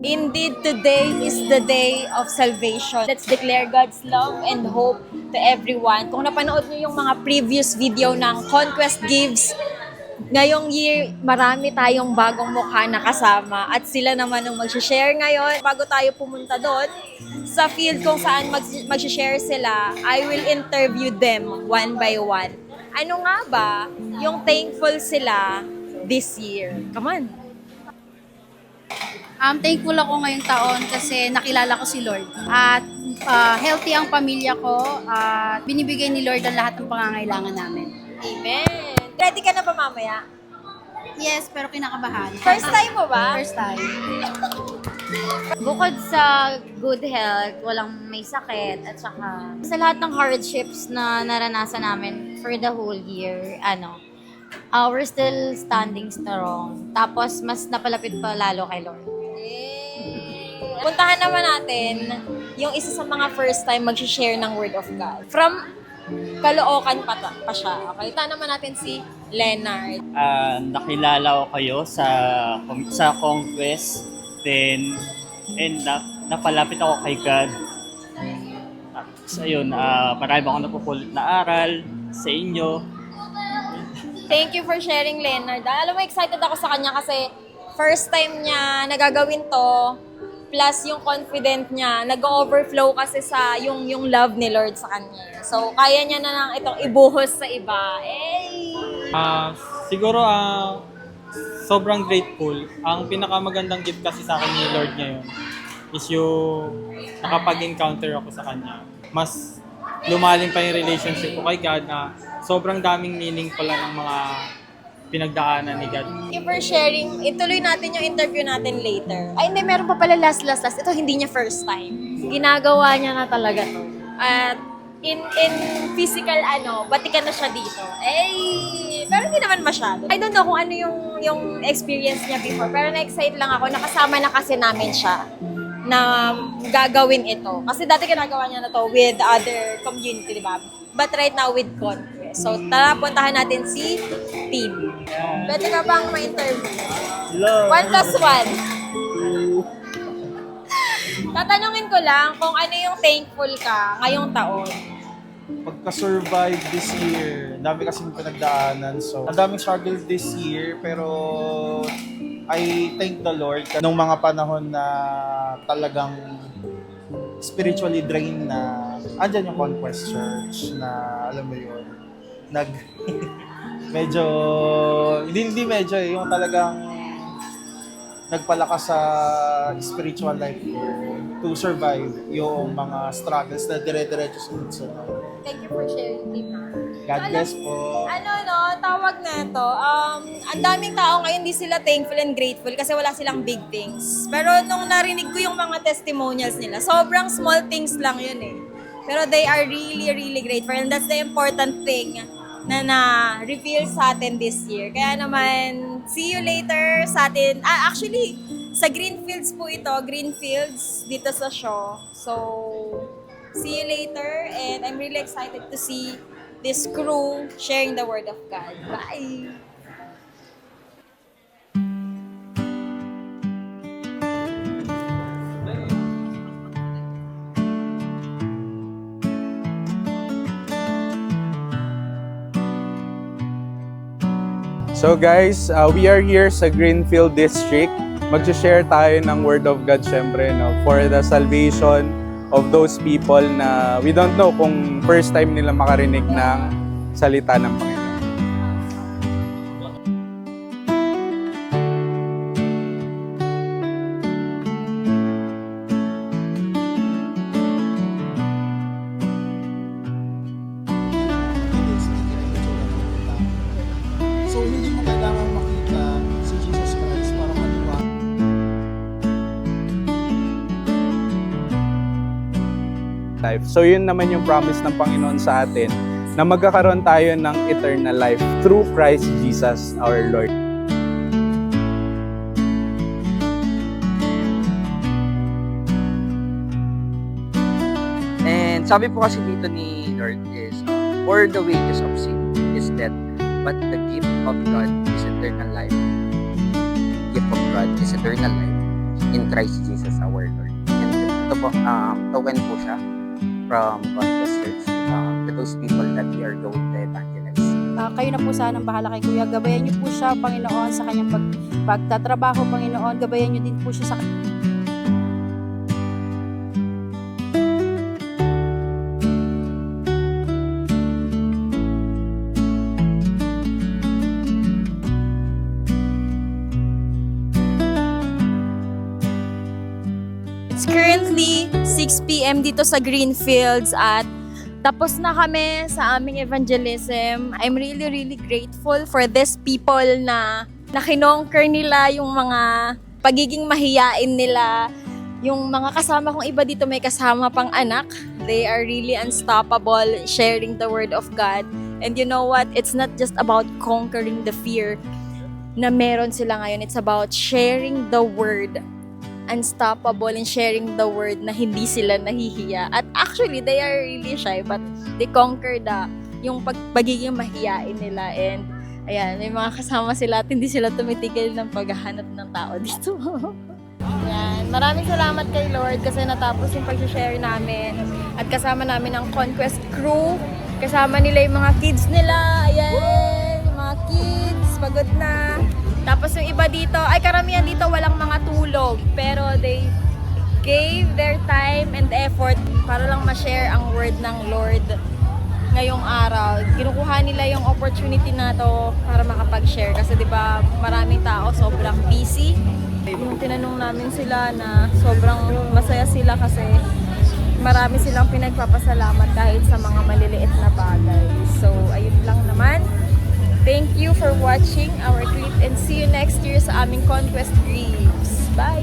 Indeed, today is the day of salvation. Let's declare God's love and hope to everyone. Kung napanood niyo yung mga previous video ng Conquest Gives, ngayong year, marami tayong bagong mukha na kasama at sila naman ang mag-share ngayon. Bago tayo pumunta doon sa field kung saan mag-share sila, I will interview them one by one. Ano nga ba yung thankful sila this year? Come on! Thankful ako ngayong taon kasi nakilala ko si Lord. At healthy ang pamilya ko at binibigay ni Lord ang lahat ng pangangailangan namin. Amen! Ready ka na ba mamaya? Yes, pero kinakabahan. First time mo ba? First time. Bukod sa good health, walang may sakit, at saka sa lahat ng hardships na naranasan namin for the whole year, we're still standing strong. Tapos, mas napalapit pa lalo kay Lord. Puntahan naman natin yung isa sa mga first time mag-share ng Word of God. From Caloocan pa siya. Okay, ito naman natin si Leonard. Nakilala ko kayo sa Conquest, then napalapit ako kay God. So ayun, marami akong napupulot na aral sa inyo. Thank you for sharing, Leonard. Alam mo, excited ako sa kanya kasi first time niya nagagawin to, plus yung confident niya, nag-overflow kasi sa yung love ni Lord sa kanya. So, kaya niya na lang itong ibuhos sa iba. Siguro sobrang grateful. Ang pinakamagandang gift kasi sa akin ni Lord ngayon is yung nakapag-encounter ako sa Kanya. Mas lumalim pa yung relationship ko kay God na sobrang daming meaning pala ng mga pinagdaanan ni God. Thank you for sharing. Ituloy natin yung interview natin later. Ay, hindi, meron pa pala last. Ito hindi niya first time. Ginagawa niya na talaga to. At in physical, batikan na siya dito. Pero hindi naman masyado. I don't know kung ano yung experience niya before, pero na-excite lang ako. Nakasama na kasi namin siya na gagawin ito. Kasi dati ginagawa niya na to with other community, di ba? But right now with Conquest. So, tara, puntahan natin si Team. Pwede ka bang ma-interview? 1+1. Tatanungin ko lang kung ano yung thankful ka ngayong taon. Pagka-survive this year, dami kasing pinagdaanan. So, ang daming struggle this year, pero I thank the Lord nung mga panahon na talagang spiritually drained na andyan yung Conquest Church na alam mo yun, medyo, hindi medyo yung talagang nagpalakas sa spiritual life ko to survive yung mga struggles na dire-diretso sunod. Thank you for sharing, Team. God bless po. Tawag na to. Ang daming tao ngayon, di sila thankful and grateful kasi wala silang big things. Pero nung narinig ko yung mga testimonials nila, sobrang small things lang yun eh. Pero they are really, really grateful. And that's the important thing na na-reveal sa atin this year. Kaya naman, see you later sa atin. Actually, sa Greenfields po ito. Greenfields dito sa show. So, see you later. And I'm really excited to see this crew sharing the Word of God. Bye! So guys, we are here sa Greenfield District. Mag-share tayo ng Word of God syempre, no, for the salvation of those people na we don't know kung first time nila makarinig ng salita ng Panginoon. So, hindi mo kailangan makita si Jesus Christ para maniwala. Life. So yun naman yung promise ng Panginoon sa atin na magkakaroon tayo ng eternal life through Christ Jesus our Lord. And sabi po kasi dito ni Lord is, for the wages of sin is death, but the gift of God is eternal life. The gift of God is eternal life. in Christ Jesus our Lord. And ito po, token po siya from Conquest Church to those people that we are going to evangelize. Kayo na po sana ang bahala kay Kuya. Gabayan niyo po siya, Panginoon, sa kanyang pagtatrabaho, Panginoon. Gabayan niyo din po siya sa It's currently 6 p.m. dito sa Greenfields at tapos na kami sa aming evangelism. I'm really grateful for these people na nakinonquer nila yung mga pagiging mahiyain nila. Yung mga kasama kong iba dito may kasama pang anak. They are really unstoppable sharing the word of God. And you know what? It's not just about conquering the fear na meron sila ngayon. It's about sharing the word. Unstoppable in sharing the word na hindi sila nahihiya. At actually, they are really shy but they conquer yung pagiging mahiyain nila. And ayan, may mga kasama sila at hindi sila tumitigil ng paghahanap ng tao dito. Ayan, maraming salamat kay Lord kasi natapos yung pag-share namin. At kasama namin ang Conquest crew. Kasama nila yung mga kids nila. Ayan, yung mga kids, pagod na. Tapos yung iba dito, ay karamihan dito walang mga tulog. Pero they gave their time and effort para lang ma-share ang word ng Lord ngayong araw. Kinukuha nila yung opportunity na to para makapag-share. Kasi di ba maraming tao sobrang busy. Yung tinanong namin sila na sobrang masaya sila kasi marami silang pinagpapasalamat kahit sa mga maliliit na bagay. So ayun lang naman. Thank you for watching our clip and see you next year sa aming Conquest Dreams. Bye!